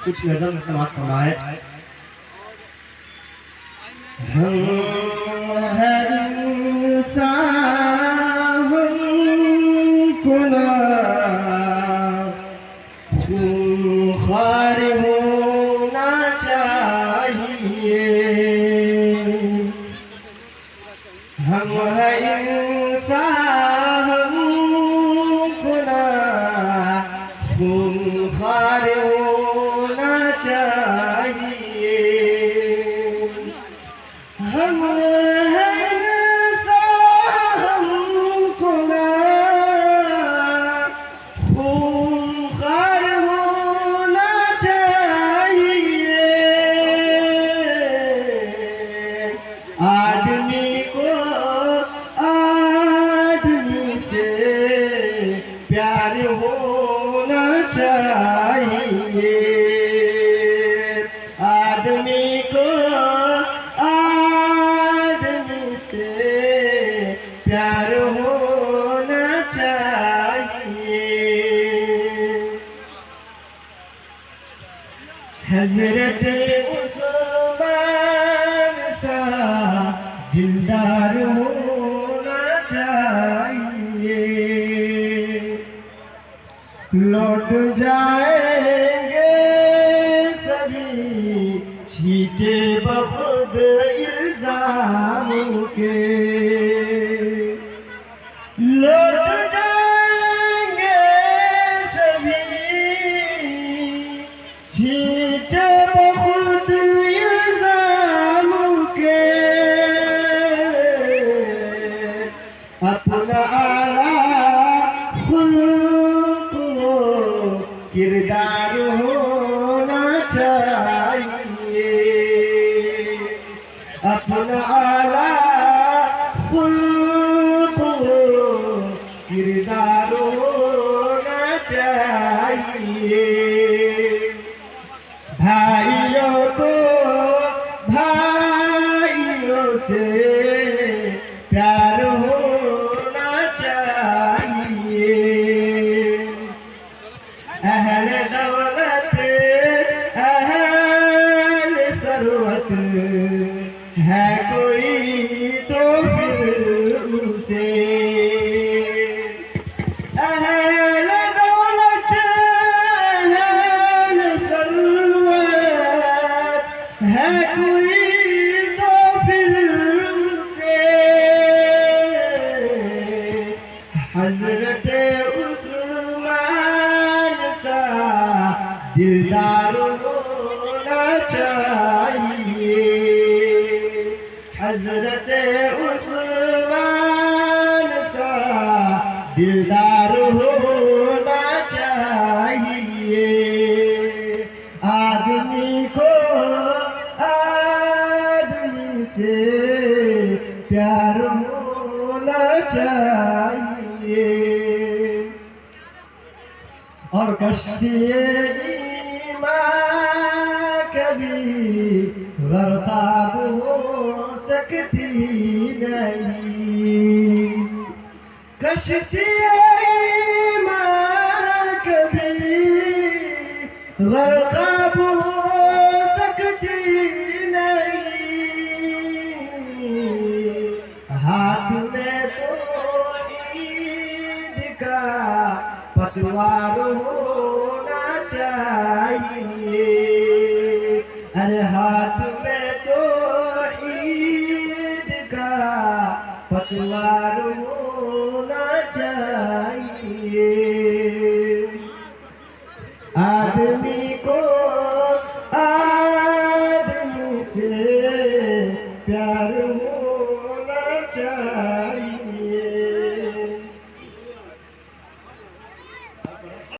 कुछ नज़म समाप्त फरमाए। हम हर इंसान को ना खूंखार होना चाहिए। हम हर इंसान को ना खूंखार होना चाहिए। हम हर इंसान को ना खूंखार होना चाहिए। आदमी को आदमी से प्यार होना चाहिए। आदमी को आदमी से प्यार होना चाहिए। हज़रत उस्मान सा दिलदार होना चाहिए। लौट जाएंगे सभी छीटे बहुत इल्जाम के। लौट जाएंगे सभी छीटे बहुत इल्जाम के। अपना आला खुल्क किरदार होना चाहिए। अपना आला खुल्क किरदार होना चाहिए। भाइयों को भाइयों से प्यार होना चाहिए। अहल दौलत अहल सरवत है कोई तो फिर उसे। अहल दौलत अहल सरवत है कोई तो फिर उसे। हज़रत उस्मान सा दिलदार होना चाहिए। हज़रत उस्मान सा दिलदार होना चाहिए। आदमी को आदमी से प्यार होना चाहिए। और कश्तिए ईमान कभी ग़रक़ाब हो सकती नहीं। कश्तिए ईमान कभी ग़रक़ाब हो सकती नहीं। हाथ में तो ईद का पतवार होना चाहिए। अरे हाथ में तो ईद का पतवार होना चाहिए। आदमी को आदमी से प्यार होना चाहिए।